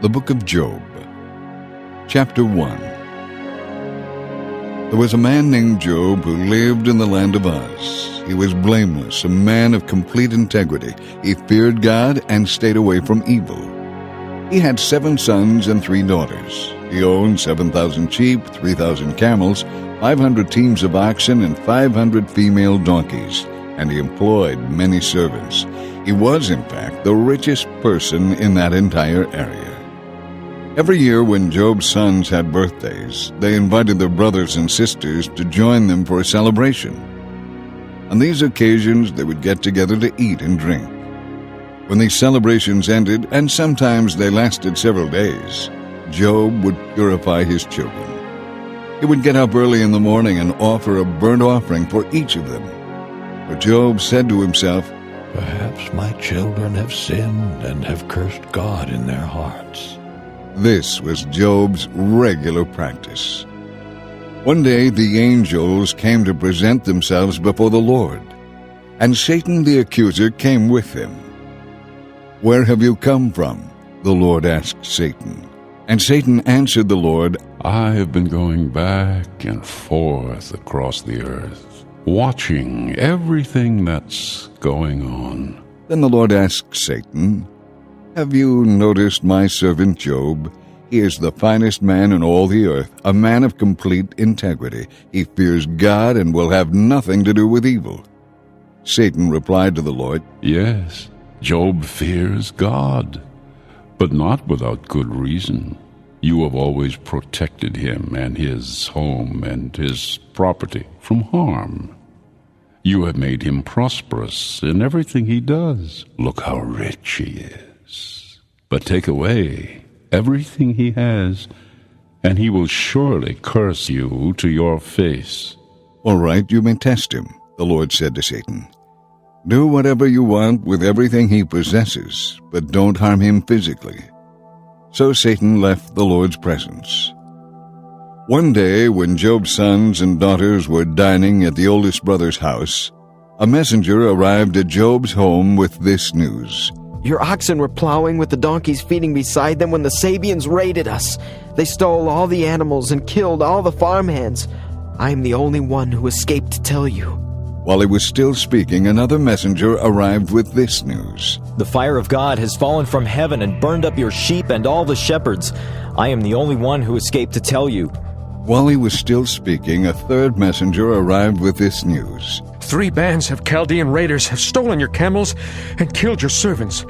The Book of Job, Chapter 1. There was a man named Job who lived in the land of Uz. He was blameless, a man of complete integrity. He feared God and stayed away from evil. He had 7 sons and 3 daughters. He owned 7,000 sheep, 3,000 camels, 500 teams of oxen, and 500 female donkeys, and he employed many servants. He was, in fact, the richest person in that entire area. Every year when Job's sons had birthdays, they invited their brothers and sisters to join them for a celebration. On these occasions, they would get together to eat and drink. When these celebrations ended, and sometimes they lasted several days, Job would purify his children. He would get up early in the morning and offer a burnt offering for each of them. For Job said to himself, "Perhaps my children have sinned and have cursed God in their hearts." This was Job's regular practice. One day the angels came to present themselves before the Lord, and Satan the accuser came with them. "Where have you come from?" the Lord asked Satan. And Satan answered the Lord, "I have been going back and forth across the earth, watching everything that's going on." Then the Lord asked Satan, "Have you noticed my servant Job? He is the finest man in all the earth, a man of complete integrity. He fears God and will have nothing to do with evil." Satan replied to the Lord, "Yes, Job fears God, but not without good reason. You have always protected him and his home and his property from harm. You have made him prosperous in everything he does. Look how rich he is. But take away everything he has, and he will surely curse you to your face." "All right, you may test him," the Lord said to Satan. "Do whatever you want with everything he possesses, but don't harm him physically." So Satan left the Lord's presence. One day, when Job's sons and daughters were dining at the oldest brother's house, a messenger arrived at Job's home with this news. "Your oxen were plowing with the donkeys feeding beside them when the Sabians raided us. They stole all the animals and killed all the farmhands. I am the only one who escaped to tell you." While he was still speaking, another messenger arrived with this news. "The fire of God has fallen from heaven and burned up your sheep and all the shepherds. I am the only one who escaped to tell you." While he was still speaking, a third messenger arrived with this news. 3 bands of Chaldean raiders have stolen your camels and killed your servants.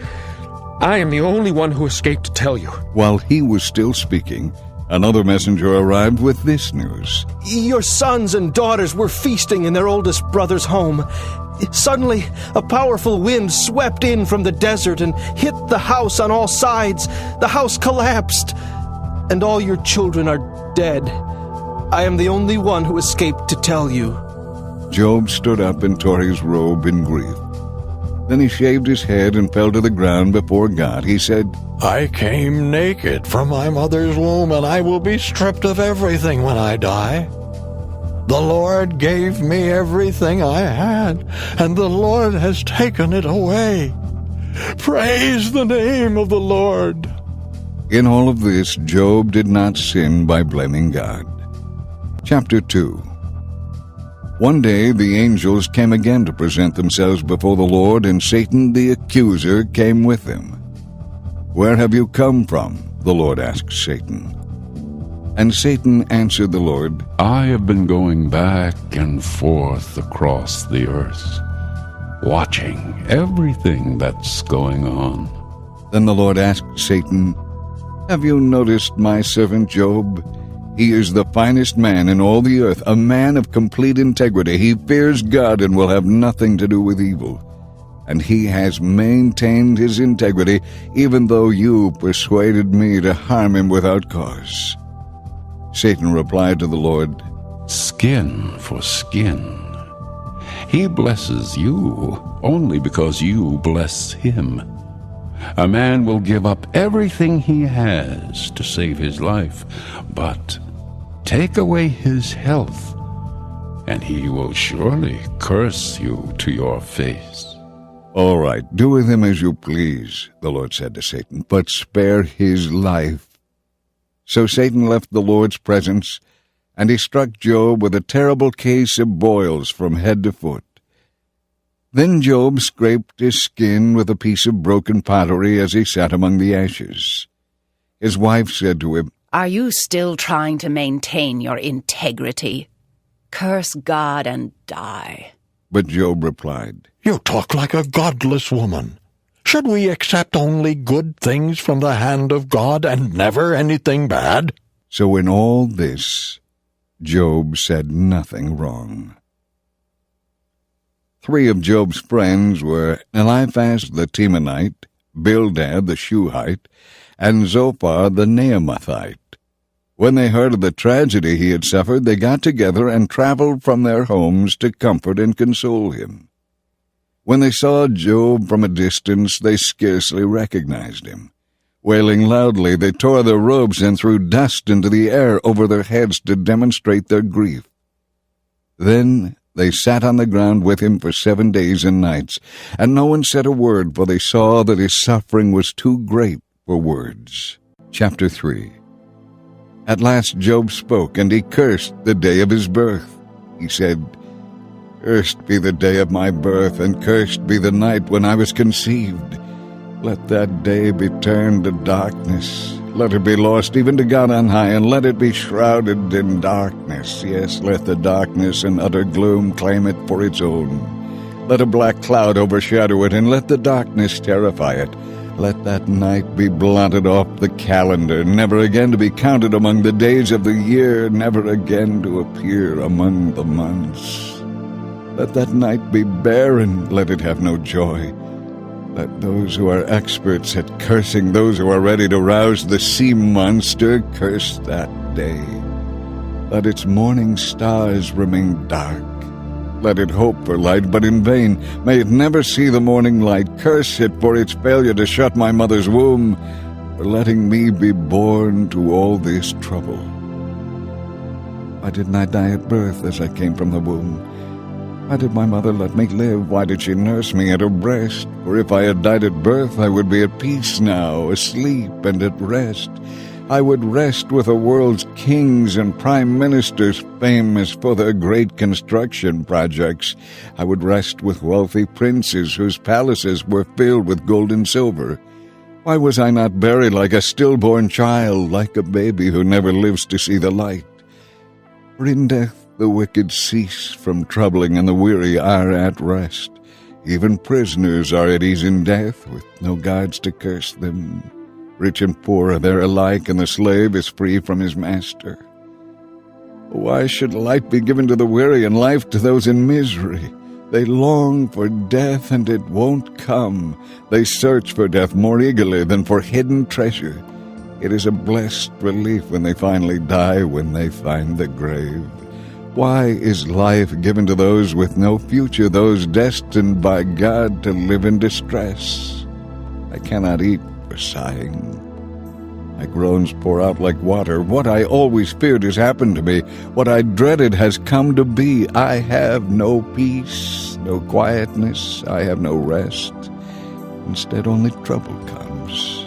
I am the only one who escaped to tell you." While he was still speaking, another messenger arrived with this news. "Your sons and daughters were feasting in their oldest brother's home. Suddenly, a powerful wind swept in from the desert and hit the house on all sides. The house collapsed, and all your children are dead. I am the only one who escaped to tell you." Job stood up and tore his robe in grief. Then he shaved his head and fell to the ground before God. He said, "I came naked from my mother's womb, and I will be stripped of everything when I die. The Lord gave me everything I had, and the Lord has taken it away. Praise the name of the Lord." In all of this, Job did not sin by blaming God. Chapter 2. One day the angels came again to present themselves before the Lord, and Satan the accuser came with them. "Where have you come from?" the Lord asked Satan. And Satan answered the Lord, "I have been going back and forth across the earth, watching everything that's going on." Then the Lord asked Satan, "Have you noticed my servant Job? He is the finest man in all the earth, a man of complete integrity. He fears God and will have nothing to do with evil. And he has maintained his integrity, even though you persuaded me to harm him without cause." Satan replied to the Lord, "Skin for skin. He blesses you only because you bless him. A man will give up everything he has to save his life, but take away his health, and he will surely curse you to your face." "All right, do with him as you please," the Lord said to Satan, "but spare his life." So Satan left the Lord's presence, and he struck Job with a terrible case of boils from head to foot. Then Job scraped his skin with a piece of broken pottery as he sat among the ashes. His wife said to him, "Are you still trying to maintain your integrity? Curse God and die." But Job replied, You talk like a godless woman. Should we accept only good things from the hand of God and never anything bad? So in all this, Job said nothing wrong. 3 of Job's friends were Eliphaz the Temanite, Bildad the Shuhite, and Zophar the Naamathite. When they heard of the tragedy he had suffered, they got together and traveled from their homes to comfort and console him. When they saw Job from a distance, they scarcely recognized him. Wailing loudly, they tore their robes and threw dust into the air over their heads to demonstrate their grief. Then they sat on the ground with him for 7 days and nights, and no one said a word, for they saw that his suffering was too great for words. Chapter 3. At last Job spoke, and he cursed the day of his birth. He said, "Cursed be the day of my birth, and cursed be the night when I was conceived. Let that day be turned to darkness. Let it be lost even to God on high, and let it be shrouded in darkness. Yes, let the darkness and utter gloom claim it for its own. Let a black cloud overshadow it, and let the darkness terrify it. Let that night be blotted off the calendar, never again to be counted among the days of the year, never again to appear among the months. Let that night be barren, let it have no joy. Let those who are experts at cursing those who are ready to rouse the sea monster curse that day. Let its morning stars remain dark. Let it hope for light, but in vain. May it never see the morning light. Curse it for its failure to shut my mother's womb, for letting me be born to all this trouble. Why didn't I die at birth as I came from the womb? Why did my mother let me live? Why did she nurse me at her breast? For if I had died at birth, I would be at peace now, asleep and at rest. I would rest with the world's kings and prime ministers famous for their great construction projects. I would rest with wealthy princes whose palaces were filled with gold and silver. Why was I not buried like a stillborn child, like a baby who never lives to see the light? For in death the wicked cease from troubling, and the weary are at rest. Even prisoners are at ease in death, with no guards to curse them. Rich and poor are there alike, and the slave is free from his master. Why should light be given to the weary and life to those in misery? They long for death, and it won't come. They search for death more eagerly than for hidden treasure. It is a blessed relief when they finally die, when they find the grave. Why is life given to those with no future, those destined by God to live in distress? I cannot eat for sighing. My groans pour out like water. What I always feared has happened to me. What I dreaded has come to be. I have no peace, no quietness. I have no rest. Instead, only trouble comes.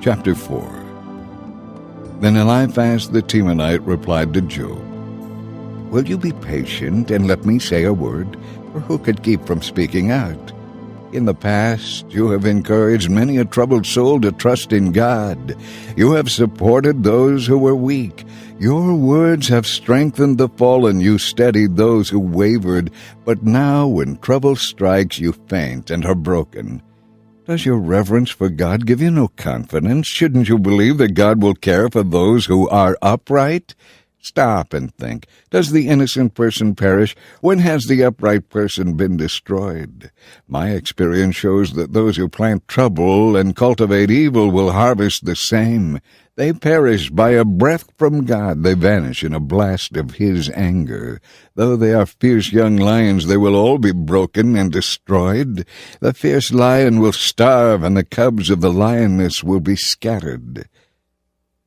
Chapter 4. Then Eliphaz the Temanite replied to Job, "Will you be patient and let me say a word? For who could keep from speaking out? In the past, you have encouraged many a troubled soul to trust in God. You have supported those who were weak. Your words have strengthened the fallen. You steadied those who wavered. But now, when trouble strikes, you faint and are broken. Does your reverence for God give you no confidence? Shouldn't you believe that God will care for those who are upright? Stop and think. Does the innocent person perish? When has the upright person been destroyed? My experience shows that those who plant trouble and cultivate evil will harvest the same. They perish by a breath from God. They vanish in a blast of His anger. Though they are fierce young lions, they will all be broken and destroyed. The fierce lion will starve, and the cubs of the lioness will be scattered."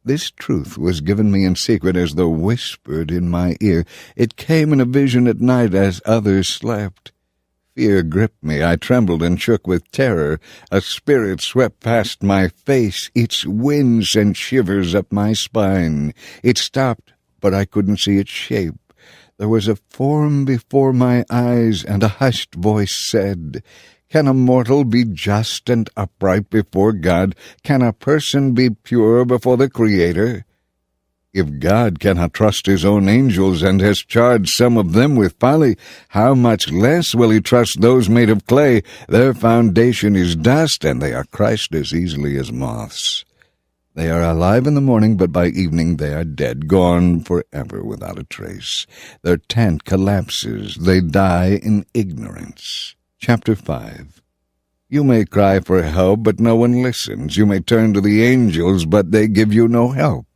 This truth was given me in secret as though whispered in my ear. It came in a vision at night as others slept. Fear gripped me. I trembled and shook with terror. A spirit swept past my face. Its wind sent shivers up my spine. It stopped, but I couldn't see its shape. There was a form before my eyes, and a hushed voice said, "Can a mortal be just and upright before God? Can a person be pure before the Creator? If God cannot trust his own angels and has charged some of them with folly, how much less will he trust those made of clay? Their foundation is dust, and they are crushed as easily as moths. They are alive in the morning, but by evening they are dead, gone forever without a trace. Their tent collapses. They die in ignorance." Chapter 5. You may cry for help, but no one listens. You may turn to the angels, but they give you no help.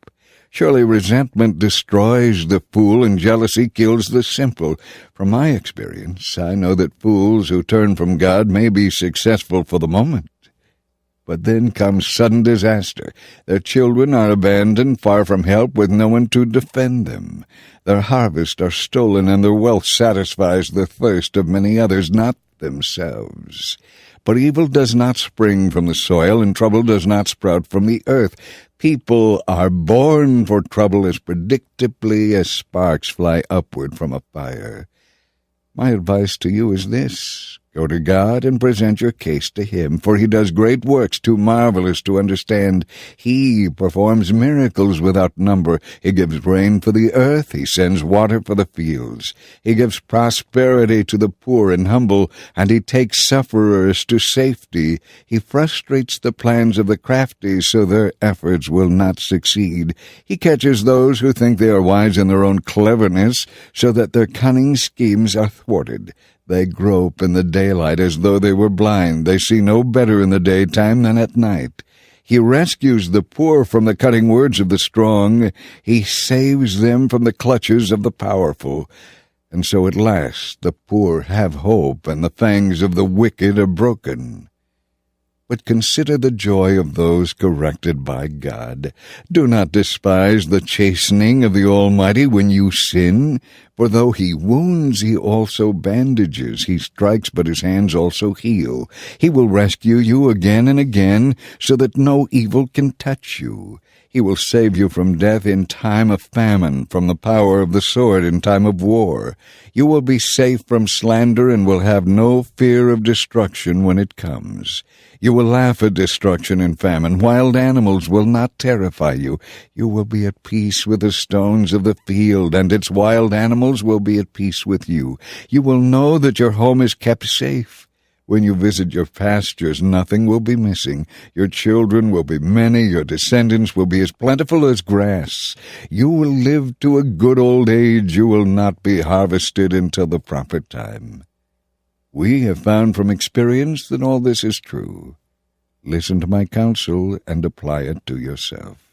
Surely resentment destroys the fool, and jealousy kills the simple. From my experience, I know that fools who turn from God may be successful for the moment. But then comes sudden disaster. Their children are abandoned, far from help, with no one to defend them. Their harvests are stolen, and their wealth satisfies the thirst of many others, not themselves. But evil does not spring from the soil, and trouble does not sprout from the earth. People are born for trouble as predictably as sparks fly upward from a fire. My advice to you is this: go to God and present your case to Him, for He does great works too marvelous to understand. He performs miracles without number. He gives rain for the earth. He sends water for the fields. He gives prosperity to the poor and humble, and He takes sufferers to safety. He frustrates the plans of the crafty so their efforts will not succeed. He catches those who think they are wise in their own cleverness, so that their cunning schemes are thwarted. They grope in the daylight as though they were blind. They see no better in the daytime than at night. He rescues the poor from the cutting words of the strong. He saves them from the clutches of the powerful. And so at last the poor have hope, and the fangs of the wicked are broken. But consider the joy of those corrected by God. Do not despise the chastening of the Almighty when you sin, for though He wounds, He also bandages. He strikes, but His hands also heal. He will rescue you again and again, so that no evil can touch you. He will save you from death in time of famine, from the power of the sword in time of war. You will be safe from slander and will have no fear of destruction when it comes. You will laugh at destruction and famine. Wild animals will not terrify you. You will be at peace with the stones of the field, and its wild animals will be at peace with you. You will know that your home is kept safe. When you visit your pastures, nothing will be missing. Your children will be many. Your descendants will be as plentiful as grass. You will live to a good old age. You will not be harvested until the proper time. We have found from experience that all this is true. Listen to my counsel and apply it to yourself.